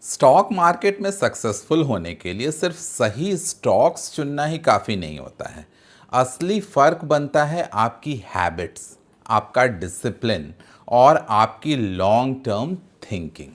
Stock market में successful होने के लिए सिर्फ सही स्टॉक्स चुनना ही काफ़ी नहीं होता है। असली फ़र्क बनता है आपकी हैबिट्स, आपका डिसिप्लिन और आपकी लॉन्ग टर्म थिंकिंग।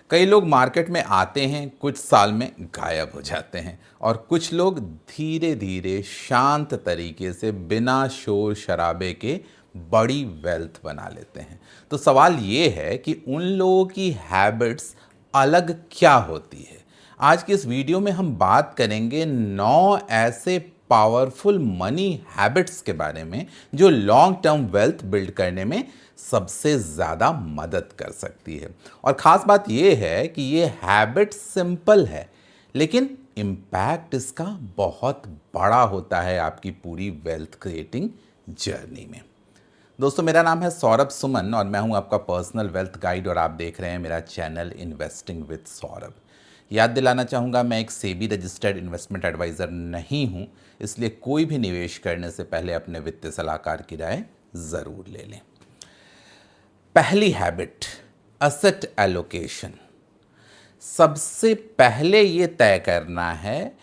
कई लोग मार्केट में आते हैं, कुछ साल में गायब हो जाते हैं और कुछ लोग धीरे धीरे शांत तरीके से बिना शोर शराबे के बड़ी वेल्थ बना लेते हैं। तो सवाल ये है कि उन लोगों की हैबिट्स अलग क्या होती है। आज की इस वीडियो में हम बात करेंगे 9 ऐसे पावरफुल मनी हैबिट्स के बारे में जो लॉन्ग टर्म वेल्थ बिल्ड करने में सबसे ज़्यादा मदद कर सकती है। और ख़ास बात यह है कि ये हैबिट सिंपल है लेकिन इम्पैक्ट इसका बहुत बड़ा होता है आपकी पूरी वेल्थ क्रिएटिंग जर्नी में। दोस्तों, मेरा नाम है सौरभ सुमन और मैं हूं आपका पर्सनल वेल्थ गाइड और आप देख रहे हैं मेरा चैनल इन्वेस्टिंग विद सौरभ। याद दिलाना चाहूँगा, मैं एक सेबी रजिस्टर्ड इन्वेस्टमेंट एडवाइज़र नहीं हूं, इसलिए कोई भी निवेश करने से पहले अपने वित्तीय सलाहकार की राय ज़रूर ले लें। पहली हैबिट, एसेट एलोकेशन। सबसे पहले ये तय करना है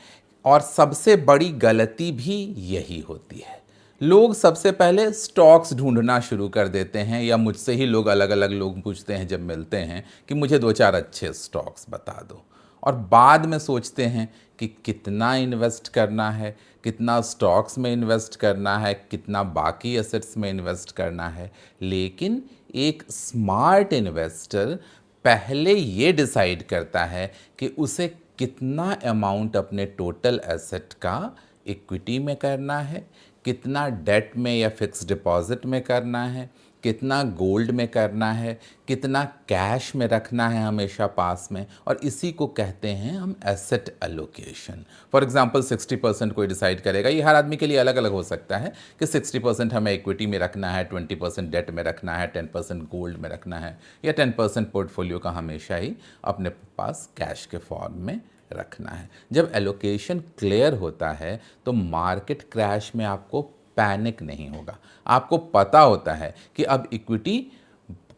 और सबसे बड़ी गलती भी यही होती है। लोग सबसे पहले स्टॉक्स ढूंढना शुरू कर देते हैं या मुझसे ही लोग अलग अलग लोग पूछते हैं जब मिलते हैं कि मुझे 2-4 अच्छे स्टॉक्स बता दो, और बाद में सोचते हैं कि कितना इन्वेस्ट करना है, कितना स्टॉक्स में इन्वेस्ट करना है, कितना बाकी एसेट्स में इन्वेस्ट करना है। लेकिन एक स्मार्ट इन्वेस्टर पहले ये डिसाइड करता है कि उसे कितना अमाउंट अपने टोटल एसेट का इक्विटी में करना है, कितना डेट में या फिक्स डिपॉजिट में करना है, कितना गोल्ड में करना है, कितना कैश में रखना है हमेशा पास में, और इसी को कहते हैं हम एसेट एलोकेशन। फॉर एग्जांपल 60% कोई डिसाइड करेगा, ये हर आदमी के लिए अलग अलग हो सकता है कि 60% हमें इक्विटी में रखना है, 20% डेट में रखना है, 10% गोल्ड में रखना है, या 10% पोर्टफोलियो का हमेशा ही अपने पास कैश के फॉर्म में रखना है। जब एलोकेशन क्लियर होता है तो मार्केट क्रैश में आपको पैनिक नहीं होगा। आपको पता होता है कि अब इक्विटी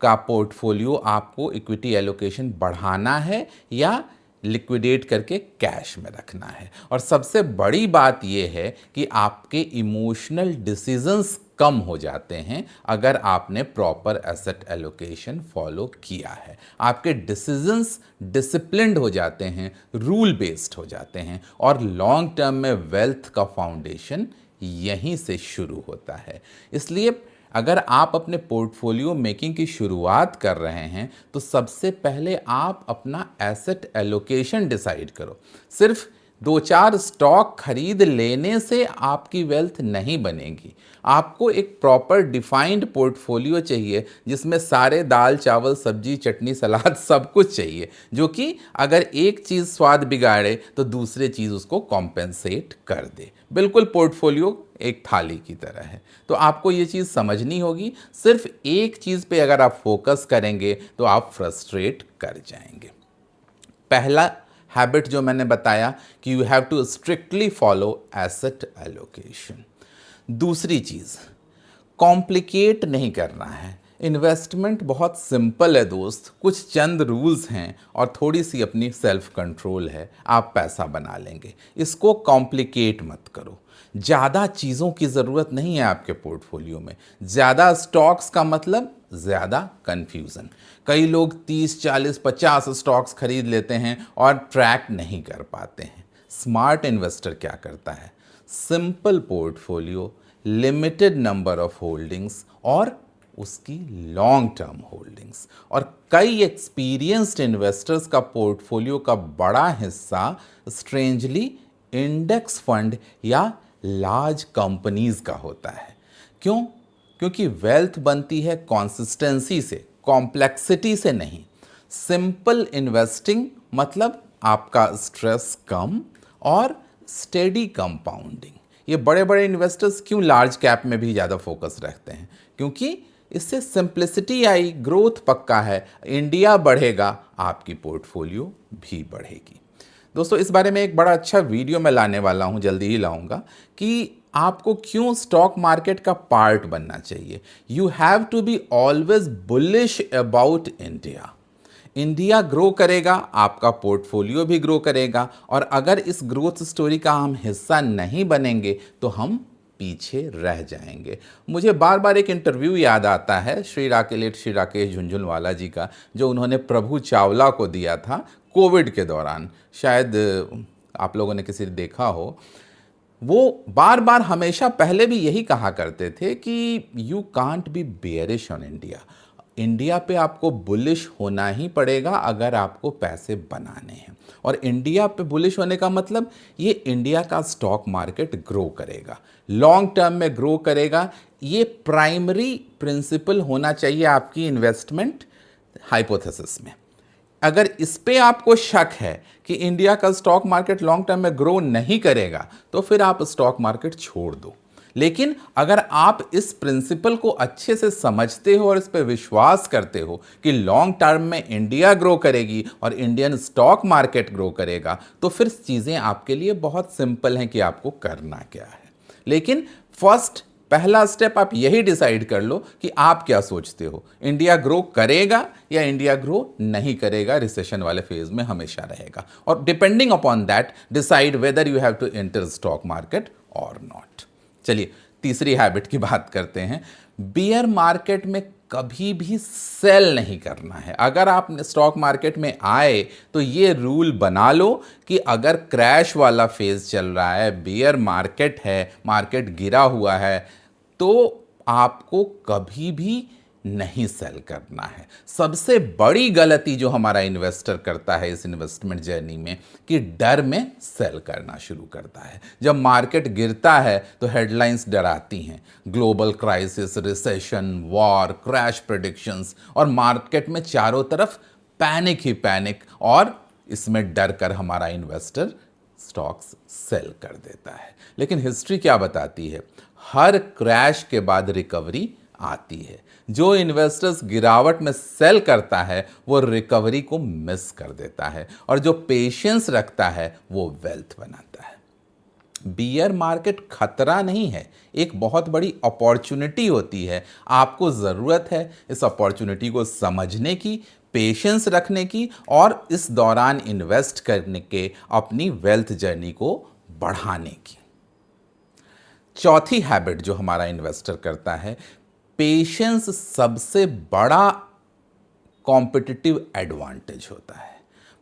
का पोर्टफोलियो आपको इक्विटी एलोकेशन बढ़ाना है या लिक्विडेट करके कैश में रखना है। और सबसे बड़ी बात यह है कि आपके इमोशनल डिसीजंस कम हो जाते हैं अगर आपने प्रॉपर एसेट एलोकेशन फॉलो किया है। आपके डिसीजंस डिसिप्लिन्ड हो जाते हैं, रूल बेस्ड हो जाते हैं, और लॉन्ग टर्म में वेल्थ का फाउंडेशन यहीं से शुरू होता है। इसलिए अगर आप अपने पोर्टफोलियो मेकिंग की शुरुआत कर रहे हैं तो सबसे पहले आप अपना एसेट एलोकेशन डिसाइड करो। सिर्फ 2-4 स्टॉक खरीद लेने से आपकी वेल्थ नहीं बनेगी। आपको एक प्रॉपर डिफाइंड पोर्टफोलियो चाहिए जिसमें सारे दाल चावल सब्जी चटनी सलाद सब कुछ चाहिए, जो कि अगर एक चीज़ स्वाद बिगाड़े तो दूसरी चीज़ उसको कॉम्पेंसेट कर दे। बिल्कुल पोर्टफोलियो एक थाली की तरह है। तो आपको ये चीज़ समझनी होगी। सिर्फ एक चीज़ पे अगर आप फोकस करेंगे तो आप फ्रस्ट्रेट कर जाएंगे। पहला हैबिट जो मैंने बताया कि you have to strictly follow asset allocation. दूसरी चीज़, कॉम्प्लिकेट नहीं करना है। इन्वेस्टमेंट बहुत सिंपल है दोस्त, कुछ चंद रूल्स हैं और थोड़ी सी अपनी सेल्फ कंट्रोल है, आप पैसा बना लेंगे। इसको कॉम्प्लिकेट मत करो। ज़्यादा चीज़ों की ज़रूरत नहीं है आपके पोर्टफोलियो में। ज़्यादा स्टॉक्स का मतलब ज़्यादा कन्फ्यूज़न। कई लोग 30, 40, 50 स्टॉक्स खरीद लेते हैं और ट्रैक नहीं कर पाते हैं। स्मार्ट इन्वेस्टर क्या करता है? Simple portfolio, limited number of holdings और उसकी लॉन्ग टर्म होल्डिंग्स। और कई एक्सपीरियंस्ड इन्वेस्टर्स का पोर्टफोलियो का बड़ा हिस्सा स्ट्रेंजली इंडेक्स फंड या लार्ज कंपनीज का होता है। क्यों? क्योंकि वेल्थ बनती है कंसिस्टेंसी से, कॉम्प्लेक्सिटी से नहीं। सिंपल इन्वेस्टिंग मतलब आपका स्ट्रेस कम और स्टेडी कंपाउंडिंग। ये बड़े बड़े इन्वेस्टर्स क्यों लार्ज कैप में भी ज़्यादा फोकस रखते हैं? क्योंकि इससे सिंप्लिसिटी आई, ग्रोथ पक्का है, इंडिया बढ़ेगा, आपकी पोर्टफोलियो भी बढ़ेगी। दोस्तों, इस बारे में एक बड़ा अच्छा वीडियो मैं लाने वाला हूं, जल्दी ही लाऊंगा, कि आपको क्यों स्टॉक मार्केट का पार्ट बनना चाहिए। You have to be always bullish about India. India grow करेगा, आपका पोर्टफोलियो भी ग्रो करेगा, और अगर इस ग्रोथ स्टोरी का हम हिस्सा नहीं बनेंगे तो हम पीछे रह जाएंगे। मुझे बार बार एक इंटरव्यू याद आता है श्री राकेश झुनझुनवाला जी का, जो उन्होंने प्रभु चावला को दिया था कोविड के दौरान। शायद आप लोगों ने किसी ने देखा हो। वो बार बार हमेशा पहले भी यही कहा करते थे कि you can't be bearish on India. India पे आपको बुलिश होना ही पड़ेगा अगर आपको पैसे बनाने हैं। और इंडिया पे बुलिश होने का मतलब ये इंडिया का स्टॉक मार्केट ग्रो करेगा, लॉन्ग टर्म में ग्रो करेगा। ये प्राइमरी प्रिंसिपल होना चाहिए आपकी इन्वेस्टमेंट हाइपोथेसिस में। अगर इस पे आपको शक है कि इंडिया का स्टॉक मार्केट लॉन्ग टर्म में ग्रो नहीं करेगा तो फिर आप स्टॉक मार्केट छोड़ दो। लेकिन अगर आप इस प्रिंसिपल को अच्छे से समझते हो और इस पे विश्वास करते हो कि लॉन्ग टर्म में इंडिया ग्रो करेगी और इंडियन स्टॉक मार्केट ग्रो करेगा, तो फिर चीज़ें आपके लिए बहुत सिंपल हैं कि आपको करना क्या है। लेकिन पहला स्टेप आप यही डिसाइड कर लो कि आप क्या सोचते हो, इंडिया ग्रो करेगा या इंडिया ग्रो नहीं करेगा, रिसेशन वाले फेज में हमेशा रहेगा। और depending upon that decide whether you have to enter stock market और नॉट। चलिए तीसरी हैबिट की बात करते हैं। बियर मार्केट में कभी भी सेल नहीं करना है। अगर आप स्टॉक मार्केट में आए तो ये रूल बना लो कि अगर क्रैश वाला फेज चल रहा है, बियर मार्केट है, मार्केट गिरा हुआ है, तो आपको कभी भी नहीं सेल करना है। सबसे बड़ी गलती जो हमारा इन्वेस्टर करता है इस इन्वेस्टमेंट जर्नी में कि डर में सेल करना शुरू करता है। जब मार्केट गिरता है तो हेडलाइंस डराती हैं, global crisis, recession, war, crash predictions, और मार्केट में चारों तरफ पैनिक ही पैनिक, और इसमें डर कर हमारा इन्वेस्टर स्टॉक्स सेल कर देता है। लेकिन हिस्ट्री क्या बताती है? हर क्रैश के बाद रिकवरी आती है। जो इन्वेस्टर्स गिरावट में सेल करता है वो रिकवरी को मिस कर देता है, और जो पेशेंस रखता है वो वेल्थ बनाता है। बियर मार्केट खतरा नहीं है, एक बहुत बड़ी अपॉर्चुनिटी होती है। आपको ज़रूरत है इस अपॉर्चुनिटी को समझने की, पेशेंस रखने की, और इस दौरान इन्वेस्ट करने के अपनी वेल्थ जर्नी को बढ़ाने की। चौथी हैबिट जो हमारा इन्वेस्टर करता है, पेशेंस सबसे बड़ा कॉम्पिटिटिव एडवांटेज होता है।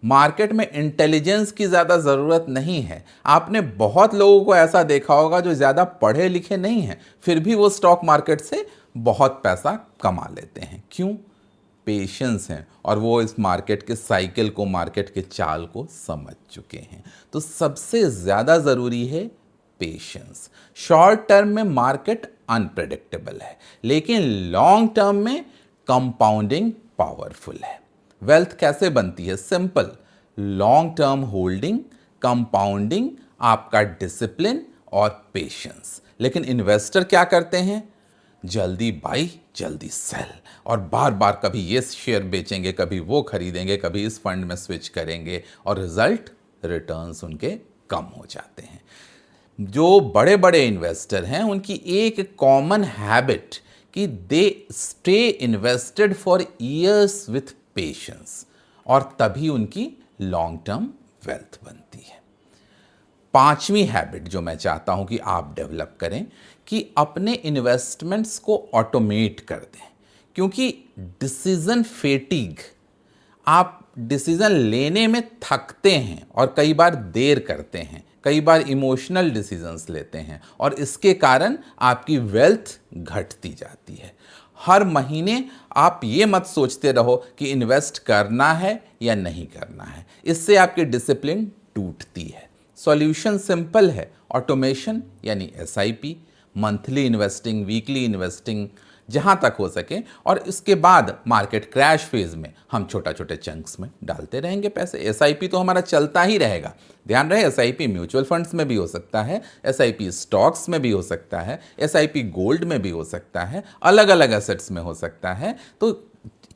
मार्केट में इंटेलिजेंस की ज़्यादा ज़रूरत नहीं है। आपने बहुत लोगों को ऐसा देखा होगा जो ज़्यादा पढ़े लिखे नहीं हैं, फिर भी वो स्टॉक मार्केट से बहुत पैसा कमा लेते हैं। क्यों? पेशेंस हैं, और वो इस मार्केट के साइकिल को, मार्केट के चाल को समझ चुके हैं। तो सबसे ज़्यादा ज़रूरी है पेशेंस। शॉर्ट टर्म में मार्केट अनप्रेडिक्टेबल है, लेकिन लॉन्ग टर्म में कंपाउंडिंग पावरफुल है। वेल्थ कैसे बनती है? Simple, long term holding, compounding, आपका डिसिप्लिन और पेशेंस। लेकिन इन्वेस्टर क्या करते हैं? जल्दी बाई जल्दी सेल, और बार बार कभी ये शेयर बेचेंगे, कभी वो खरीदेंगे, कभी इस फंड में स्विच करेंगे, और रिटर्न्स उनके कम हो जाते हैं। जो बड़े बड़े इन्वेस्टर हैं उनकी एक कॉमन हैबिट कि they stay invested for years with patience, और तभी उनकी लॉन्ग टर्म वेल्थ बनती है। पांचवी हैबिट जो मैं चाहता हूं कि आप डेवलप करें कि अपने इन्वेस्टमेंट्स को ऑटोमेट कर दें, क्योंकि डिसीजन फेटीग, आप डिसीजन लेने में थकते हैं और कई बार देर करते हैं, कई बार इमोशनल डिसीजंस लेते हैं, और इसके कारण आपकी वेल्थ घटती जाती है। हर महीने आप ये मत सोचते रहो कि इन्वेस्ट करना है या नहीं करना है, इससे आपकी डिसिप्लिन टूटती है। सॉल्यूशन सिंपल है, ऑटोमेशन यानी SIP, monthly investing, weekly investing, जहाँ तक हो सके, और इसके बाद मार्केट क्रैश फेज में हम छोटा छोटे चंक्स में डालते रहेंगे पैसे। एसआईपी तो हमारा चलता ही रहेगा। ध्यान रहे, एसआईपी म्यूचुअल फंड्स में भी हो सकता है, एसआईपी स्टॉक्स में भी हो सकता है, एसआईपी गोल्ड में भी हो सकता है, अलग अलग एसेट्स में हो सकता है। तो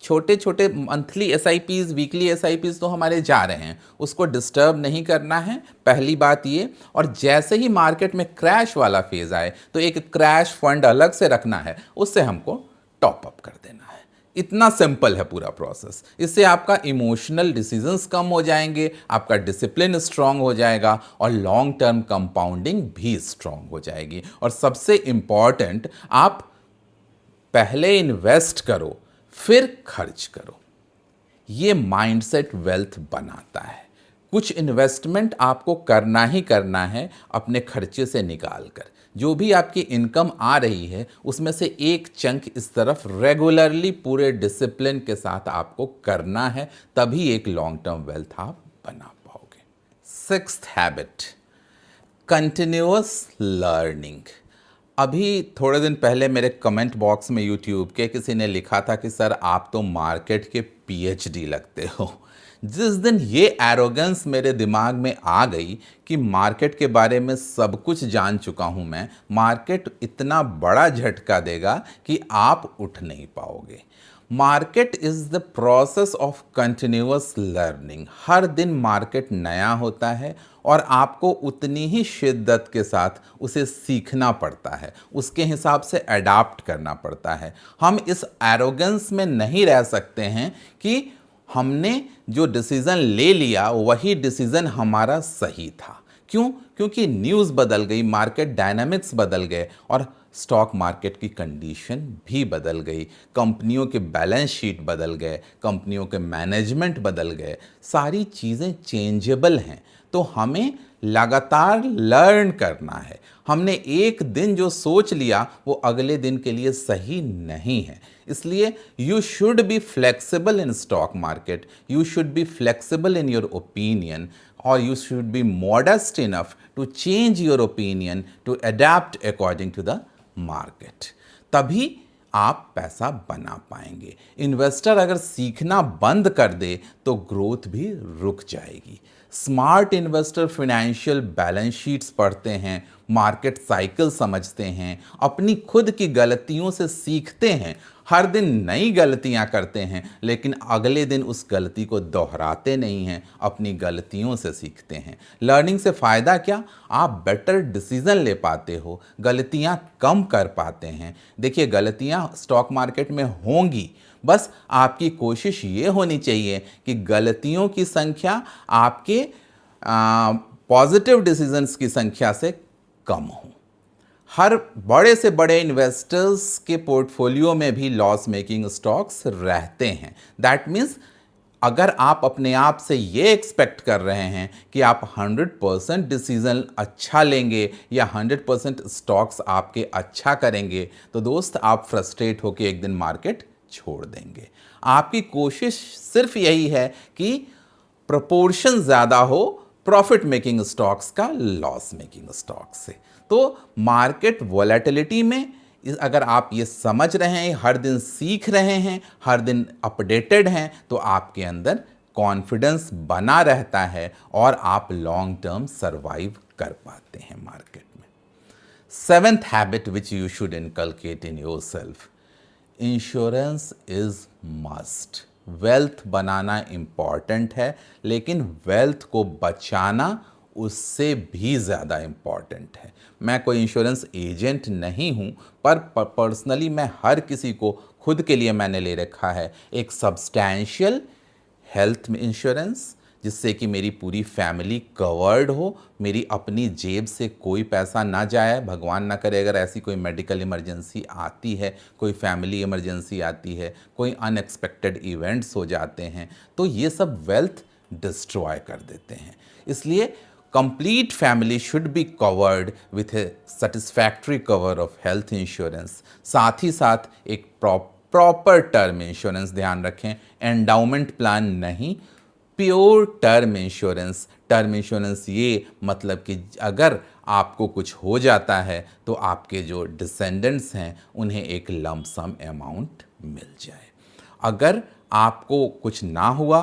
छोटे छोटे मंथली एसआईपीज, वीकली एसआईपीज तो हमारे जा रहे हैं, उसको डिस्टर्ब नहीं करना है, पहली बात ये। और जैसे ही मार्केट में क्रैश वाला फेज आए तो एक क्रैश फंड अलग से रखना है, उससे हमको टॉप अप कर देना है। इतना सिंपल है पूरा प्रोसेस। इससे आपका इमोशनल डिसीजंस कम हो जाएंगे, आपका डिसिप्लिन स्ट्रांग हो जाएगा और लॉन्ग टर्म कंपाउंडिंग भी स्ट्रांग हो जाएगी। और सबसे इंपॉर्टेंट, आप पहले इन्वेस्ट करो फिर खर्च करो। ये माइंडसेट वेल्थ बनाता है। कुछ इन्वेस्टमेंट आपको करना ही करना है अपने खर्चे से निकाल कर। जो भी आपकी इनकम आ रही है उसमें से एक चंक इस तरफ रेगुलरली पूरे डिसिप्लिन के साथ आपको करना है, तभी एक लॉन्ग टर्म वेल्थ आप बना पाओगे। Sixth habit, continuous learning. अभी थोड़े दिन पहले मेरे कमेंट बॉक्स में यूट्यूब के किसी ने लिखा था कि सर आप तो मार्केट के पीएचडी लगते हो। जिस दिन ये एरोगेंस मेरे दिमाग में आ गई कि मार्केट के बारे में सब कुछ जान चुका हूँ मैं, मार्केट इतना बड़ा झटका देगा कि आप उठ नहीं पाओगे। Market is the process of continuous learning. हर दिन मार्केट नया होता है और आपको उतनी ही शिद्दत के साथ उसे सीखना पड़ता है, उसके हिसाब से अडाप्ट करना पड़ता है। हम इस एरोगेंस में नहीं रह सकते हैं कि हमने जो डिसीज़न ले लिया वही डिसीज़न हमारा सही था। क्यों? क्योंकि न्यूज़ बदल गई, मार्केट डायनामिक्स बदल गए और स्टॉक मार्केट की कंडीशन भी बदल गई, कंपनियों के बैलेंस शीट बदल गए, कंपनियों के मैनेजमेंट बदल गए, सारी चीज़ें चेंजेबल हैं। तो हमें लगातार लर्न करना है। हमने एक दिन जो सोच लिया वो अगले दिन के लिए सही नहीं है। इसलिए you should be flexible in stock market, you should be flexible in your opinion, or you should be modest enough to change your opinion to adapt according to the market. तभी आप पैसा बना पाएंगे। इन्वेस्टर अगर सीखना बंद कर दे तो ग्रोथ भी रुक जाएगी। Smart investor financial balance sheets पढ़ते हैं, मार्केट साइकिल समझते हैं, अपनी खुद की गलतियों से सीखते हैं, हर दिन नई गलतियां करते हैं, लेकिन अगले दिन उस गलती को दोहराते नहीं हैं, अपनी गलतियों से सीखते हैं। लर्निंग से फ़ायदा क्या? आप बेटर डिसीज़न ले पाते हो, गलतियां कम कर पाते हैं। देखिए, गलतियां स्टॉक मार्केट में होंगी, बस आपकी कोशिश ये होनी चाहिए कि गलतियों की संख्या आपके पॉजिटिव डिसीजंस की संख्या से कम हो। हर बड़े से बड़े इन्वेस्टर्स के पोर्टफोलियो में भी लॉस मेकिंग स्टॉक्स रहते हैं। दैट मीन्स अगर आप अपने आप से ये एक्सपेक्ट कर रहे हैं कि आप 100% डिसीजन अच्छा लेंगे या 100% स्टॉक्स आपके अच्छा करेंगे, तो दोस्त आप फ्रस्ट्रेट होकर एक दिन मार्केट छोड़ देंगे। आपकी कोशिश सिर्फ यही है कि प्रोपोर्शन ज़्यादा हो प्रॉफिट मेकिंग स्टॉक्स का लॉस मेकिंग स्टॉक्स से। तो मार्केट वॉलेटिलिटी में अगर आप ये समझ रहे हैं, हर दिन सीख रहे हैं, हर दिन अपडेटेड हैं, तो आपके अंदर कॉन्फिडेंस बना रहता है और आप लॉन्ग टर्म सर्वाइव कर पाते हैं मार्केट में। Seventh habit which you should inculcate in yourself, insurance is must. Wealth banana important है, लेकिन वेल्थ को बचाना उससे भी ज़्यादा इम्पॉर्टेंट है। मैं कोई इंश्योरेंस एजेंट नहीं हूँ, पर पर्सनली मैं हर किसी को, खुद के लिए मैंने ले रखा है एक सब्सटैंशियल हेल्थ इंश्योरेंस, जिससे कि मेरी पूरी फैमिली कवर्ड हो, मेरी अपनी जेब से कोई पैसा ना जाए। भगवान ना करे अगर ऐसी कोई मेडिकल इमरजेंसी आती है, कोई फैमिली इमरजेंसी आती है, कोई अनएक्सपेक्टेड इवेंट्स हो जाते हैं, तो ये सब वेल्थ डिस्ट्रॉय कर देते हैं। इसलिए complete family should be covered with a satisfactory cover of health insurance। साथ ही साथ एक प्रॉपर टर्म इंश्योरेंस, ध्यान रखें, एंडाउमेंट प्लान नहीं, pure term insurance. Term insurance ये मतलब कि अगर आपको कुछ हो जाता है तो आपके जो डिसेंडेंट्स हैं उन्हें एक लंप सम अमाउंट मिल जाए। अगर आपको कुछ ना हुआ,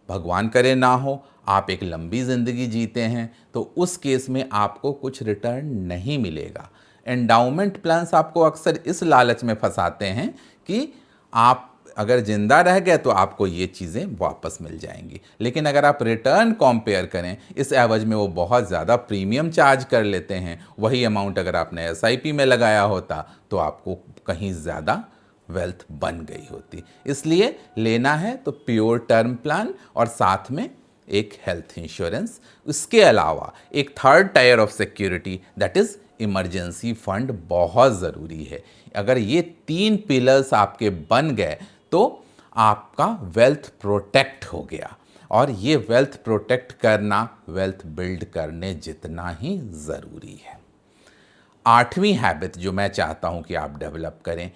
भगवान करे ना हो, आप एक लंबी ज़िंदगी जीते हैं, तो उस केस में आपको कुछ रिटर्न नहीं मिलेगा। एंडाउमेंट प्लान्स आपको अक्सर इस लालच में फंसाते हैं कि आप अगर ज़िंदा रह गए तो आपको ये चीज़ें वापस मिल जाएंगी, लेकिन अगर आप रिटर्न कंपेयर करें, इस एवज में वो बहुत ज़्यादा प्रीमियम चार्ज कर लेते हैं। वही अमाउंट अगर आपने एसआईपी में लगाया होता तो आपको कहीं ज़्यादा वेल्थ बन गई होती। इसलिए लेना है तो प्योर टर्म प्लान और साथ में एक हेल्थ इंश्योरेंस, उसके अलावा एक third tier of security that is emergency fund बहुत ज़रूरी है। अगर ये 3 पिलर्स आपके बन गए तो आपका वेल्थ प्रोटेक्ट हो गया, और ये वेल्थ प्रोटेक्ट करना वेल्थ बिल्ड करने जितना ही ज़रूरी है। 8वीं हैबिट जो मैं चाहता हूं कि आप डेवलप करें,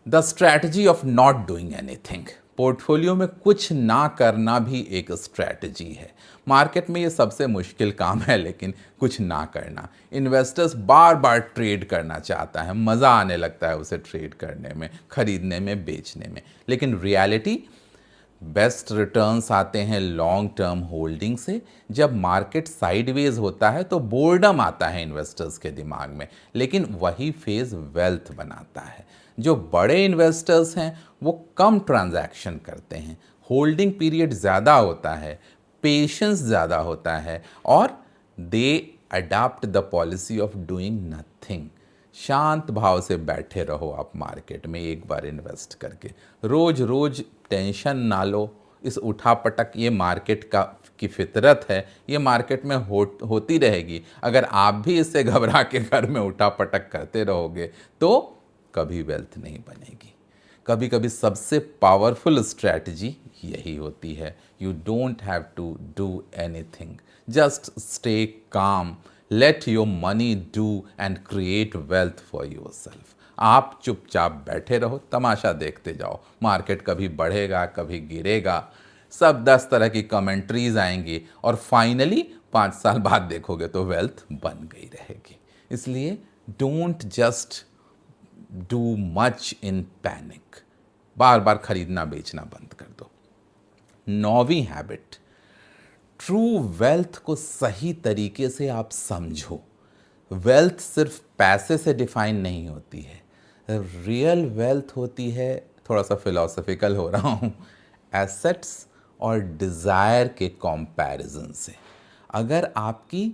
the strategy of not doing anything. Portfolio में कुछ ना करना भी एक स्ट्रैटेजी है। मार्केट में ये सबसे मुश्किल काम है, लेकिन कुछ ना करना। इन्वेस्टर्स बार बार ट्रेड करना चाहता है, मज़ा आने लगता है उसे ट्रेड करने में, खरीदने में, बेचने में, लेकिन रियलिटी बेस्ट रिटर्न्स आते हैं लॉन्ग टर्म होल्डिंग से। जब मार्केट साइडवेज होता है तो बोर्डम आता है इन्वेस्टर्स के दिमाग में, लेकिन वही फेज वेल्थ बनाता है। जो बड़े इन्वेस्टर्स हैं वो कम ट्रांजैक्शन करते हैं, होल्डिंग पीरियड ज़्यादा होता है, पेशेंस ज़्यादा होता है, और they adapt the policy of doing nothing. शांत भाव से बैठे रहो आप मार्केट में एक बार इन्वेस्ट करके, रोज रोज टेंशन ना लो। इस उठापटक, ये मार्केट का की फितरत है, ये मार्केट में होती रहेगी। अगर आप भी इससे घबरा के घर में उठापटक करते रहोगे तो कभी वेल्थ नहीं बनेगी। कभी कभी सबसे पावरफुल स्ट्रैटेजी यही होती है। You don't have to do anything, just stay calm, let your money do and create wealth for yourself. आप चुपचाप बैठे रहो, तमाशा देखते जाओ। मार्केट कभी बढ़ेगा, कभी गिरेगा, सब 10 तरह की कमेंट्रीज आएंगी, और फाइनली 5 साल बाद देखोगे तो वेल्थ बन गई रहेगी। इसलिए don't just do much in panic, बार बार खरीदना बेचना बंद कर दो। 9वीं हैबिट, ट्रू वेल्थ को सही तरीके से आप समझो। वेल्थ सिर्फ पैसे से डिफाइन नहीं होती है, रियल वेल्थ होती है, थोड़ा सा फिलोसफिकल हो रहा हूँ, एसेट्स और डिज़ायर के कंपैरिजन से। अगर आपकी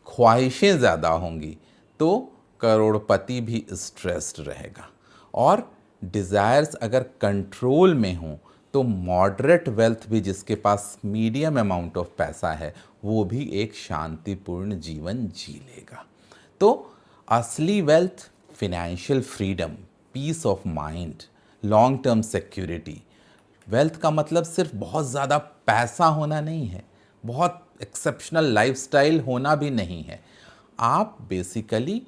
ख्वाहिशें ज़्यादा होंगी तो करोड़पति भी स्ट्रेस्ड रहेगा, और डिज़ायर्स अगर कंट्रोल में हों तो मॉडरेट वेल्थ भी, जिसके पास मीडियम अमाउंट ऑफ पैसा है, वो भी एक शांतिपूर्ण जीवन जी लेगा। तो असली wealth financial freedom, peace of mind, long term security. Wealth का मतलब सिर्फ बहुत ज़्यादा पैसा होना नहीं है, बहुत एक्सेप्शनल लाइफस्टाइल होना भी नहीं है। आप बेसिकली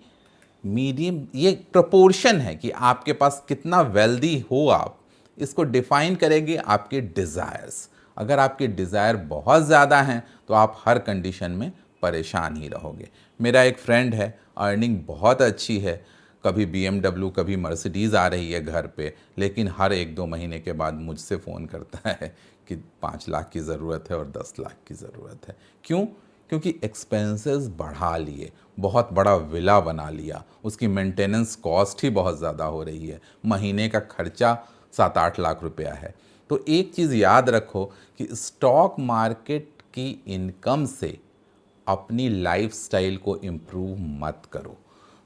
मीडियम, ये प्रोपोर्शन है कि आपके पास कितना वेल्दी हो आप, इसको डिफाइन करेंगे आपके डिज़ायर्स। अगर आपके डिज़ायर बहुत ज़्यादा हैं तो आप हर कंडीशन में परेशान ही रहोगे। मेरा एक फ्रेंड है, अर्निंग बहुत अच्छी है, कभी BMW, कभी मर्सिडीज़ आ रही है घर पे, लेकिन हर 1-2 महीने के बाद मुझसे फ़ोन करता है कि 5 लाख की ज़रूरत है और 10 लाख की ज़रूरत है। क्यों? क्योंकि एक्सपेंसेस बढ़ा लिए, बहुत बड़ा विला बना लिया, उसकी मेंटेनेंस कॉस्ट ही बहुत ज़्यादा हो रही है, महीने का खर्चा 7-8 लाख रुपया है। तो एक चीज़ याद रखो कि स्टॉक मार्केट की इनकम से अपनी लाइफस्टाइल को इम्प्रूव मत करो।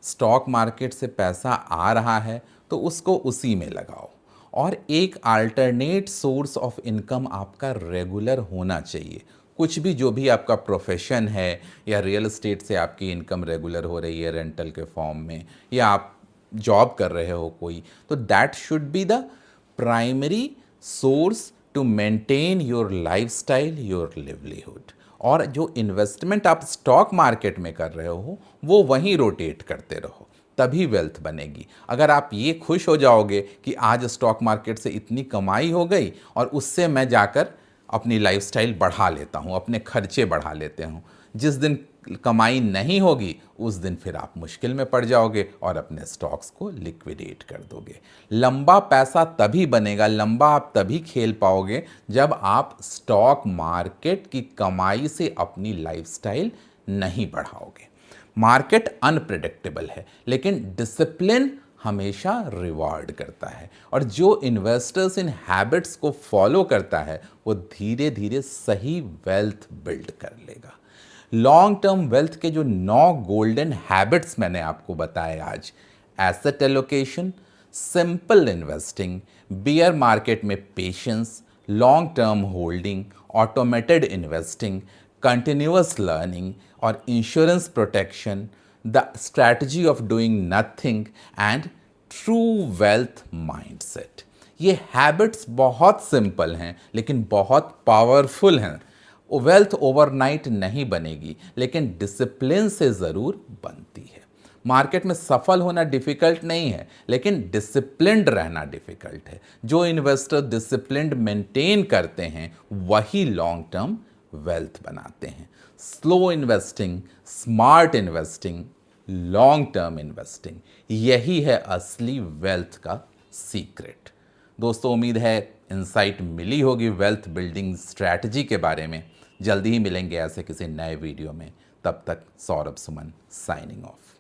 स्टॉक मार्केट से पैसा आ रहा है तो उसको उसी में लगाओ, और एक अल्टरनेट सोर्स ऑफ इनकम आपका रेगुलर होना चाहिए। कुछ भी, जो भी आपका प्रोफेशन है, या रियल एस्टेट से आपकी इनकम रेगुलर हो रही है रेंटल के फॉर्म में, या आप जॉब कर रहे हो कोई, तो that should be the primary source to maintain your lifestyle, your livelihood. और जो इन्वेस्टमेंट आप स्टॉक मार्केट में कर रहे हो वो वहीं रोटेट करते रहो, तभी वेल्थ बनेगी। अगर आप ये खुश हो जाओगे कि आज स्टॉक मार्केट से इतनी कमाई हो गई और उससे मैं जाकर अपनी लाइफस्टाइल बढ़ा लेता हूँ, अपने खर्चे बढ़ा लेते हूँ, जिस दिन कमाई नहीं होगी उस दिन फिर आप मुश्किल में पड़ जाओगे और अपने स्टॉक्स को लिक्विडेट कर दोगे। लंबा पैसा तभी बनेगा, लंबा आप तभी खेल पाओगे जब आप स्टॉक मार्केट की कमाई से अपनी लाइफस्टाइल नहीं बढ़ाओगे। मार्केट अनप्रेडिक्टेबल है, लेकिन डिसिप्लिन हमेशा रिवार्ड करता है, और जो इन्वेस्टर्स इन हैबिट्स को फॉलो करता है वो धीरे धीरे सही वेल्थ बिल्ड कर लेगा। लॉन्ग टर्म वेल्थ के जो 9 गोल्डन हैबिट्स मैंने आपको बताए आज, asset allocation, simple investing, bear market में patience, long term holding, automated investing, continuous learning और insurance protection, the strategy of doing nothing and true wealth mindset. ये हैबिट्स बहुत सिंपल हैं लेकिन बहुत पावरफुल हैं। वेल्थ ओवरनाइट नहीं बनेगी लेकिन डिसिप्लिन से ज़रूर बनती है। मार्केट में सफल होना डिफ़िकल्ट नहीं है लेकिन डिसिप्लिन्ड रहना डिफ़िकल्ट है। जो इन्वेस्टर डिसिप्लिन्ड मेंटेन करते हैं वही लॉन्ग टर्म वेल्थ बनाते हैं। Slow investing, smart investing, long term investing, यही है असली वेल्थ का सीक्रेट। दोस्तों, उम्मीद है इंसाइट मिली होगी वेल्थ बिल्डिंग स्ट्रैटेजी के बारे में। जल्दी ही मिलेंगे ऐसे किसी नए वीडियो में। तब तक सौरभ सुमन साइनिंग ऑफ।